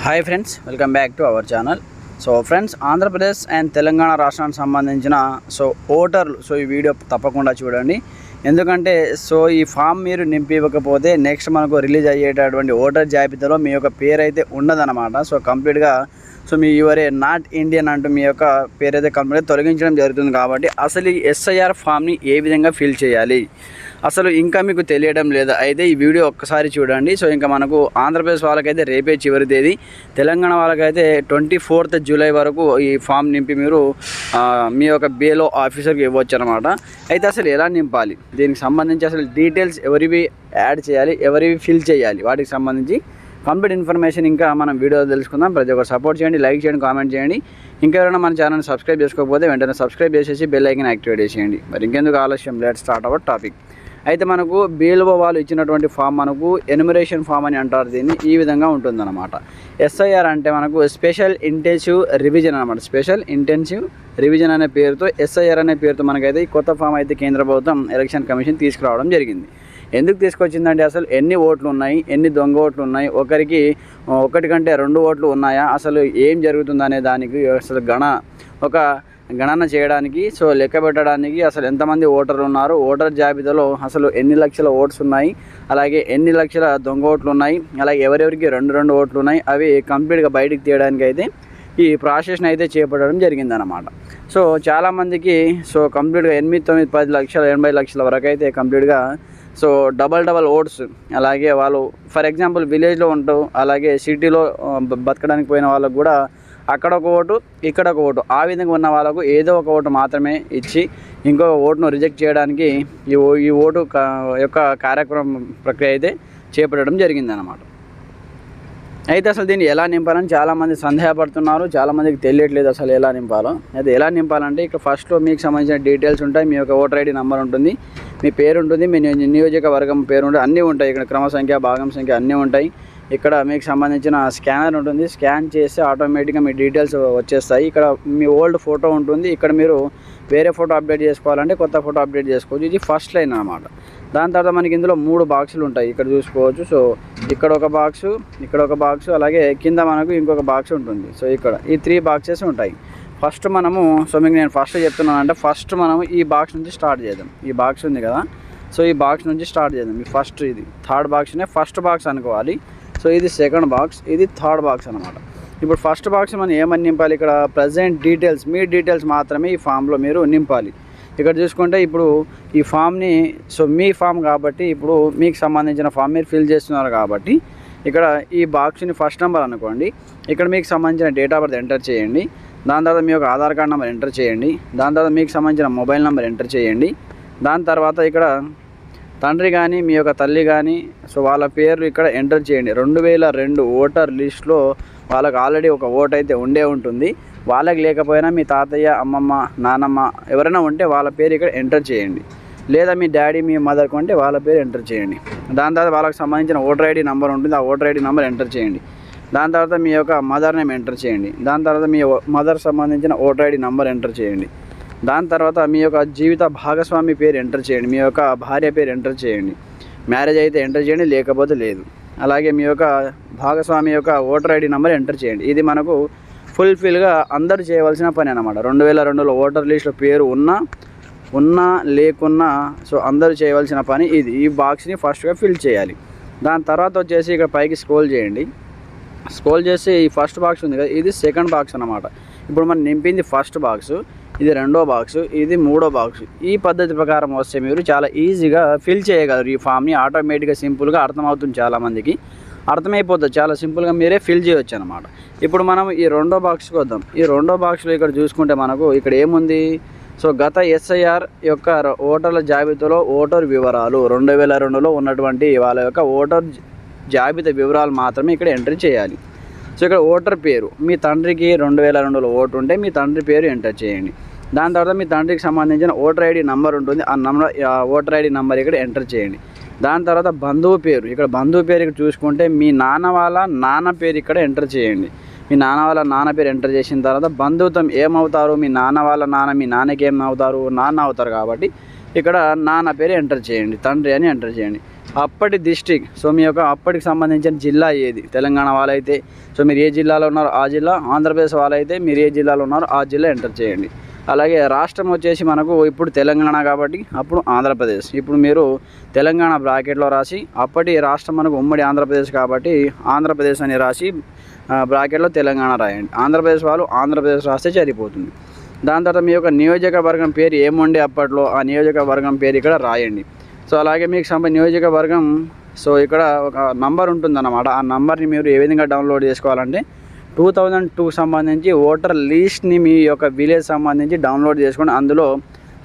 Hi friends, welcome back to our channel. So friends, Andhra Pradesh and Telangana రాష్ట్రానికి సంబంధించిన ఓటర్లు ఈ వీడియో తప్పకుండా చూడండి. ఎందుకంటే ఈ ఫామ్ మీరు నింపి ఇవ్వకపోతే నెక్స్ట్ మనకు రిలీజ్ అయ్యేటటువంటి ఓటర్ జాబితాలో మీ యొక్క పేరు అయితే ఉండదన్నమాట. కంప్లీట్గా మీ యువరే నాట్ ఇండియన్ అంటూ మీ యొక్క పేరు అయితే కంప్లీట్గా తొలగించడం జరుగుతుంది. కాబట్టి అసలు ఈ ఎస్ఐఆర్ ఫామ్ని ఏ విధంగా ఫిల్ చేయాలి అసలు ఇంకా మీకు తెలియడం లేదా అయితే ఈ వీడియో ఒక్కసారి చూడండి. ఇంకా మనకు ఆంధ్రప్రదేశ్ వాళ్ళకైతే రేపే చివరి తేదీ, తెలంగాణ వాళ్ళకైతే 24th జూలై వరకు ఈ ఫామ్ నింపి మీరు మీ యొక్క BLO ఆఫీసర్కి ఇవ్వచ్చు అనమాట. అయితే అసలు ఎలా నింపాలి, దీనికి సంబంధించి అసలు డీటెయిల్స్ ఎవరివి యాడ్ చేయాలి, ఎవరివి ఫిల్ చేయాలి, వాటికి సంబంధించి కంప్లీట్ ఇన్ఫర్మేషన్ ఇంకా మనం వీడియోలో తెలుసుకుందాం. ప్రతి ఒక్కరు సపోర్ట్ చేయండి, లైక్ చేయండి, కామెంట్ చేయండి. ఇంకెవరైనా మన ఛానల్ని సబ్స్క్రైబ్ చేసుకోకపోతే వెంటనే సబ్స్క్రైబ్ చేసేసి బెల్ ఐకాన్ యాక్టివేట్ చేసేయండి. మరి ఇంకెందుకు ఆలస్యం, లెట్ స్టార్ట్ అవర్ టాపిక్. అయితే మనకు BLO వాళ్ళు ఇచ్చినటువంటి ఫామ్ మనకు ఎన్యుమరేషన్ ఫామ్ అని అంటారు. దీన్ని ఈ విధంగా ఉంటుందన్నమాట. SIR అంటే మనకు స్పెషల్ ఇంటెన్సివ్ రివిజన్ అనమాట. స్పెషల్ ఇంటెన్సివ్ రివిజన్ అనే పేరుతో SIR అనే పేరుతో మనకైతే ఈ కొత్త ఫామ్ అయితే కేంద్ర ప్రభుత్వం ఎలక్షన్ కమిషన్ తీసుకురావడం జరిగింది. ఎందుకు తీసుకొచ్చిందంటే అసలు ఎన్ని ఓట్లు ఉన్నాయి, ఎన్ని దొంగ ఓట్లు ఉన్నాయి, ఒకరికి ఒకటి కంటే 2 ఓట్లు ఉన్నాయా, అసలు ఏం జరుగుతుందనే దానికి అసలు ఒక గణన చేయడానికి, లెక్క పెట్టడానికి అసలు ఎంతమంది ఓటర్లు ఉన్నారు, ఓటర్ జాబితాలో అసలు ఎన్ని లక్షల ఓట్స్ ఉన్నాయి, అలాగే ఎన్ని లక్షల దొంగ ఓట్లు ఉన్నాయి, అలాగే ఎవరెవరికి 2 ఓట్లు ఉన్నాయి, అవి కంప్లీట్గా బయటికి తీయడానికి అయితే ఈ ప్రాసెస్ని అయితే చేపట్టడం జరిగిందనమాట. చాలామందికి కంప్లీట్గా 8, 9, 10 లక్షల 80 లక్షల వరకు అయితే కంప్లీట్గా డబల్ ఓట్స్, అలాగే వాళ్ళు ఫర్ ఎగ్జాంపుల్ విలేజ్లో ఉంటూ అలాగే సిటీలో బతకడానికి పోయిన వాళ్ళకు కూడా అక్కడ ఒక ఓటు, ఇక్కడ ఒక ఓటు, ఆ విధంగా ఉన్న వాళ్ళకు ఏదో ఒక ఓటు మాత్రమే ఇచ్చి ఇంకొక ఓటును రిజెక్ట్ చేయడానికి ఈ ఓటు యొక్క కార్యక్రమం ప్రక్రియ అయితే చేపట్టడం జరిగిందనమాట. అయితే అసలు దీన్ని ఎలా నింపాలని చాలామంది సందేహపడుతున్నారు, చాలామందికి తెలియట్లేదు అసలు ఎలా నింపాలో. అయితే ఎలా నింపాలంటే ఇక్కడ ఫస్ట్లో మీకు సంబంధించిన డీటెయిల్స్ ఉంటాయి, మీ యొక్క ఓటర్ ID నెంబర్ ఉంటుంది, మీ పేరు ఉంటుంది, మీ నియోజకవర్గం పేరు ఉంటుంది, అన్నీ ఉంటాయి. ఇక్కడ క్రమ సంఖ్య, భాగం సంఖ్య అన్నీ ఉంటాయి. ఇక్కడ మీకు సంబంధించిన స్కానర్ ఉంటుంది, స్కాన్ చేస్తే ఆటోమేటిక్గా మీ డీటెయిల్స్ వచ్చేస్తాయి. ఇక్కడ మీ ఓల్డ్ ఫోటో ఉంటుంది, ఇక్కడ మీరు వేరే ఫోటో అప్డేట్ చేసుకోవాలంటే కొత్త ఫోటో అప్డేట్ చేసుకోవచ్చు. ఇది ఫస్ట్ లైన్ అనమాట. దాని తర్వాత మనకి ఇందులో 3 బాక్సులు ఉంటాయి, ఇక్కడ చూసుకోవచ్చు. ఇక్కడ ఒక బాక్సు, ఇక్కడ ఒక బాక్సు, అలాగే కింద మనకు ఇంకొక బాక్స్ ఉంటుంది. ఇక్కడ ఈ 3 బాక్సెస్ ఉంటాయి. ఫస్ట్ మనము మీకు నేను ఫస్ట్ చెప్తున్నానంటే ఫస్ట్ మనము ఈ బాక్స్ నుంచి స్టార్ట్ చేద్దాం. ఈ బాక్స్ ఉంది కదా, ఈ బాక్స్ నుంచి స్టార్ట్ చేద్దాం. ఈ ఫస్ట్ ఇది 3rd బాక్స్నే ఫస్ట్ బాక్స్ అనుకోవాలి. ఇది 2nd బాక్స్, ఇది 3rd బాక్స్ అనమాట. ఇప్పుడు ఫస్ట్ బాక్స్ మనం ఏమని నింపాలి, ఇక్కడ ప్రజెంట్ డీటెయిల్స్, మీ డీటెయిల్స్ మాత్రమే ఈ ఫామ్లో మీరు నింపాలి. ఇక్కడ చూసుకుంటే ఇప్పుడు ఈ ఫామ్ని మీ ఫామ్ కాబట్టి ఇప్పుడు మీకు సంబంధించిన ఫామ్ మీరు ఫిల్ చేస్తున్నారు కాబట్టి ఇక్కడ ఈ బాక్స్ని ఫస్ట్ నెంబర్ అనుకోండి. ఇక్కడ మీకు సంబంధించిన డేట్ ఆఫ్ బర్త్ ఎంటర్ చేయండి. దాని తర్వాత మీ యొక్క ఆధార్ కార్డ్ నెంబర్ ఎంటర్ చేయండి. దాని తర్వాత మీకు సంబంధించిన మొబైల్ నెంబర్ ఎంటర్ చేయండి. దాని తర్వాత ఇక్కడ తండ్రి కానీ మీ యొక్క తల్లి కానీ వాళ్ళ పేర్లు ఇక్కడ ఎంటర్ చేయండి. 2002 ఓటర్ లిస్ట్లో వాళ్ళకి ఆల్రెడీ ఒక ఓటు అయితే ఉండే ఉంటుంది. వాళ్ళకి లేకపోయినా మీ తాతయ్య, అమ్మమ్మ, నానమ్మ ఎవరైనా ఉంటే వాళ్ళ పేరు ఇక్కడ ఎంటర్ చేయండి. లేదా మీ డాడీ, మీ మదర్కి ఉంటే వాళ్ళ పేరు ఎంటర్ చేయండి. దాని తర్వాత వాళ్ళకి సంబంధించిన ఓటర్ ID నెంబర్ ఉంటుంది, ఆ ఓటర్ ID నెంబర్ ఎంటర్ చేయండి. దాని తర్వాత మీ యొక్క మదర్ నేమ్ ఎంటర్ చేయండి. దాని తర్వాత మీ మదర్ సంబంధించిన ఓటర్ ID నెంబర్ ఎంటర్ చేయండి. దాని తర్వాత మీ యొక్క జీవిత భాగస్వామి పేరు ఎంటర్ చేయండి. మీ యొక్క భార్య పేరు ఎంటర్ చేయండి. మ్యారేజ్ అయితే ఎంటర్ చేయండి, లేకపోతే లేదు. అలాగే మీ యొక్క భాగస్వామి యొక్క ఓటర్ ID నెంబర్ ఎంటర్ చేయండి. ఇది మనకు ఫుల్ఫిల్గా అందరూ చేయవలసిన పని అన్నమాట. 2002లో ఓటర్ లిస్ట్లో పేరు ఉన్నా లేకున్నా అందరూ చేయవలసిన పని ఇది. ఈ బాక్స్ని ఫస్ట్గా ఫిల్ చేయాలి. దాని తర్వాత వచ్చేసి ఇక్కడ పైకి స్క్రోల్ చేయండి. స్క్రోల్ చేసి ఈ ఫస్ట్ బాక్స్ ఉంది కదా, ఇది 2nd బాక్స్ అన్నమాట. ఇప్పుడు మనం నింపింది ఫస్ట్ బాక్సు, ఇది 2వ బాక్సు, ఇది 3వ బాక్సు. ఈ పద్ధతి ప్రకారం వస్తే మీరు చాలా ఈజీగా ఫిల్ చేయగలరు ఈ ఫామ్ని. ఆటోమేటిక్గా సింపుల్గా అర్థమవుతుంది, చాలామందికి అర్థమైపోతుంది, చాలా సింపుల్గా మీరే ఫిల్ చేయవచ్చు అనమాట. ఇప్పుడు మనం ఈ 2వ బాక్స్కి వద్దాం. ఈ 2వ బాక్స్లో ఇక్కడ చూసుకుంటే మనకు ఇక్కడ ఏముంది, గత SIR యొక్క ఓటర్ల జాబితాలో ఓటర్ వివరాలు 2002లో ఉన్నటువంటి వాళ్ళ యొక్క ఓటర్ జాబితా వివరాలు మాత్రమే ఇక్కడ ఎంట్రీ చేయాలి. ఇక్కడ ఓటర్ పేరు, మీ తండ్రికి 2002లో ఓటు ఉంటే మీ తండ్రి పేరు ఎంటర్ చేయండి. దాని తర్వాత మీ తండ్రికి సంబంధించిన ఓటర్ ID నెంబర్ ఉంటుంది, ఆ ఓటర్ ID నెంబర్ ఇక్కడ ఎంటర్ చేయండి. దాని తర్వాత బంధువు పేరు, ఇక్కడ బంధువు పేరు ఇక్కడ చూసుకుంటే మీ నాన్న వాళ్ళ నాన్న పేరు ఇక్కడ ఎంటర్ చేయండి. మీ నాన్న వాళ్ళ నాన్న పేరు ఎంటర్ చేసిన తర్వాత బంధుత్వం ఏమవుతారు, మీ నాన్న వాళ్ళ నాన్న మీ నాన్నకి ఏమవుతారు, నాన్న అవుతారు కాబట్టి ఇక్కడ నాన్న పేరు ఎంటర్ చేయండి, తండ్రి అని ఎంటర్ చేయండి. అప్పటి డిస్టిక్, సో మీ యొక్క అప్పటికి సంబంధించిన జిల్లా ఏది, తెలంగాణ వాళ్ళైతే సో మీరు ఏ జిల్లాలో ఉన్నారో ఆ జిల్లా, ఆంధ్రప్రదేశ్ వాళ్ళైతే మీరు ఏ జిల్లాలో ఉన్నారో ఆ జిల్లా ఎంటర్ చేయండి. అలాగే రాష్ట్రం వచ్చేసి మనకు ఇప్పుడు తెలంగాణ కాబట్టి అప్పుడు ఆంధ్రప్రదేశ్, ఇప్పుడు మీరు తెలంగాణ బ్రాకెట్లో రాసి, అప్పటి రాష్ట్రం మనకు ఉమ్మడి ఆంధ్రప్రదేశ్ కాబట్టి ఆంధ్రప్రదేశ్ అని రాసి బ్రాకెట్లో తెలంగాణ రాయండి. ఆంధ్రప్రదేశ్ వాళ్ళు ఆంధ్రప్రదేశ్ రాస్తే సరిపోతుంది. దాని తర్వాత మీ యొక్క నియోజకవర్గం పేరు ఏముండే అప్పట్లో ఆ నియోజకవర్గం పేరు ఇక్కడ రాయండి. సో అలాగే మీకు నియోజకవర్గం సో ఇక్కడ ఒక నంబర్ ఉంటుందన్నమాట. ఆ నంబర్ని మీరు ఏ విధంగా డౌన్లోడ్ చేసుకోవాలంటే 2002 సంబంధించి ఓటర్ లిస్ట్ని మీ యొక్క విలేజ్ సంబంధించి డౌన్లోడ్ చేసుకోండి. అందులో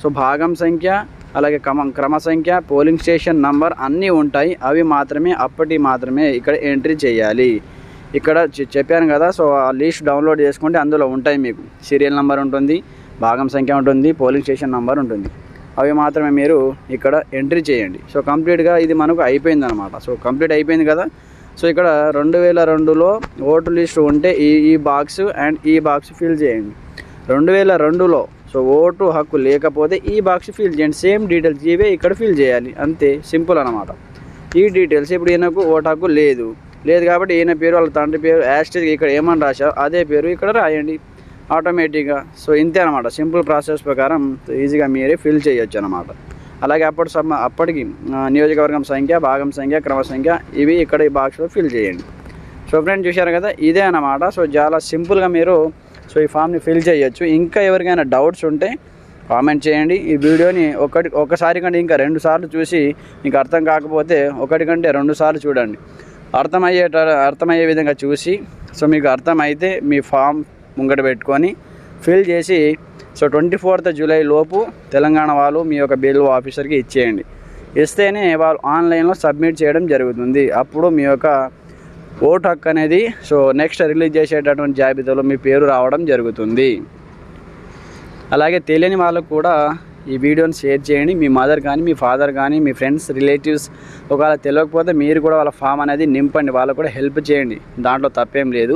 సో భాగం సంఖ్య, అలాగే క్రమ సంఖ్య, పోలింగ్ స్టేషన్ నంబర్ అన్నీ ఉంటాయి. అవి మాత్రమే ఇక్కడ ఎంట్రీ చేయాలి. ఇక్కడ చెప్పాను కదా, సో ఆ లిస్ట్ డౌన్లోడ్ చేసుకుంటే అందులో ఉంటాయి. మీకు సీరియల్ నెంబర్ ఉంటుంది, భాగం సంఖ్య ఉంటుంది, పోలింగ్ స్టేషన్ నెంబర్ ఉంటుంది. అవి మాత్రమే మీరు ఇక్కడ ఎంట్రీ చేయండి. సో కంప్లీట్గా ఇది మనకు అయిపోయిందనమాట. సో కంప్లీట్ అయిపోయింది కదా. సో ఇక్కడ 2002లో ఓటు లిస్ట్ ఉంటే ఈ బాక్స్ అండ్ ఈ బాక్స్ ఫిల్ చేయండి. 2002లో సో ఓటు హక్కు లేకపోతే ఈ బాక్స్ ఫిల్ చేయండి. సేమ్ డీటెయిల్స్ ఇవే ఇక్కడ ఫిల్ చేయాలి, అంతే, సింపుల్ అనమాట. ఈ డీటెయిల్స్ ఇప్పుడు ఈయనకు ఓటు హక్కు లేదు కాబట్టి ఈయన పేరు, వాళ్ళ తండ్రి పేరు యాస్టేజ్ ఇక్కడ ఏమని రాశారో అదే పేరు ఇక్కడ రాయండి ఆటోమేటిక్గా. సో ఇంతే అనమాట, సింపుల్ ప్రాసెస్ ప్రకారం ఈజీగా మీరే ఫిల్ చేయొచ్చు అనమాట. అలాగే అప్పటికి నియోజకవర్గం సంఖ్య, భాగం సంఖ్య, క్రమ సంఖ్య ఇవి ఇక్కడ ఈ బాక్స్లో ఫిల్ చేయండి. సో ఫ్రెండ్స్ చూశారు కదా, ఇదే అన్నమాట. సో చాలా సింపుల్గా మీరు సో ఈ ఫామ్ని ఫిల్ చేయొచ్చు. ఇంకా ఎవరికైనా డౌట్స్ ఉంటే కామెంట్ చేయండి. ఈ వీడియోని ఒకసారి కంటే ఇంకా 2 సార్లు చూసి మీకు అర్థం కాకపోతే 1 కంటే 2 సార్లు చూడండి. అర్థమయ్యే విధంగా చూసి సో మీకు అర్థమైతే మీ ఫామ్ ముంగట పెట్టుకొని ఫిల్ చేసి సో 24th జూలై లోపు తెలంగాణ వాళ్ళు మీ యొక్క బిఎల్ఓ ఆఫీసర్కి ఇచ్చేయండి. ఇస్తేనే వాళ్ళు ఆన్లైన్లో సబ్మిట్ చేయడం జరుగుతుంది. అప్పుడు మీ యొక్క ఓటు హక్కు అనేది సో నెక్స్ట్ రిలీజ్ చేసేటటువంటి జాబితాలో మీ పేరు రావడం జరుగుతుంది. అలాగే తెలియని వాళ్ళకు కూడా ఈ వీడియోని షేర్ చేయండి. మీ మదర్ కానీ, మీ ఫాదర్ కానీ, మీ ఫ్రెండ్స్, రిలేటివ్స్ ఒకవేళ తెలియకపోతే మీరు కూడా వాళ్ళ ఫామ్ అనేది నింపండి, వాళ్ళకు కూడా హెల్ప్ చేయండి, దాంట్లో తప్పేం లేదు.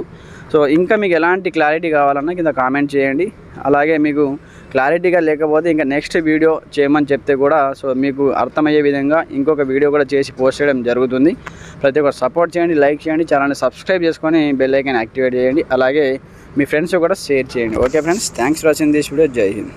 సో ఇంకా మీకు ఎలాంటి క్లారిటీ కావాలన్నా కింద కామెంట్ చేయండి. అలాగే మీకు క్లారిటీగా లేకపోతే ఇంకా నెక్స్ట్ వీడియో చేయమని చెప్తే కూడా సో మీకు అర్థమయ్యే విధంగా ఇంకొక వీడియో కూడా చేసి పోస్ట్ చేయడం జరుగుతుంది. ప్రతి ఒక్కరు సపోర్ట్ చేయండి, లైక్ చేయండి, ఛానల్ని సబ్స్క్రైబ్ చేసుకొని బెల్ ఐకాన్ యాక్టివేట్ చేయండి. అలాగే మీ ఫ్రెండ్స్ కూడా షేర్ చేయండి. Okay friends, thanks for watching this video. జై హింద్.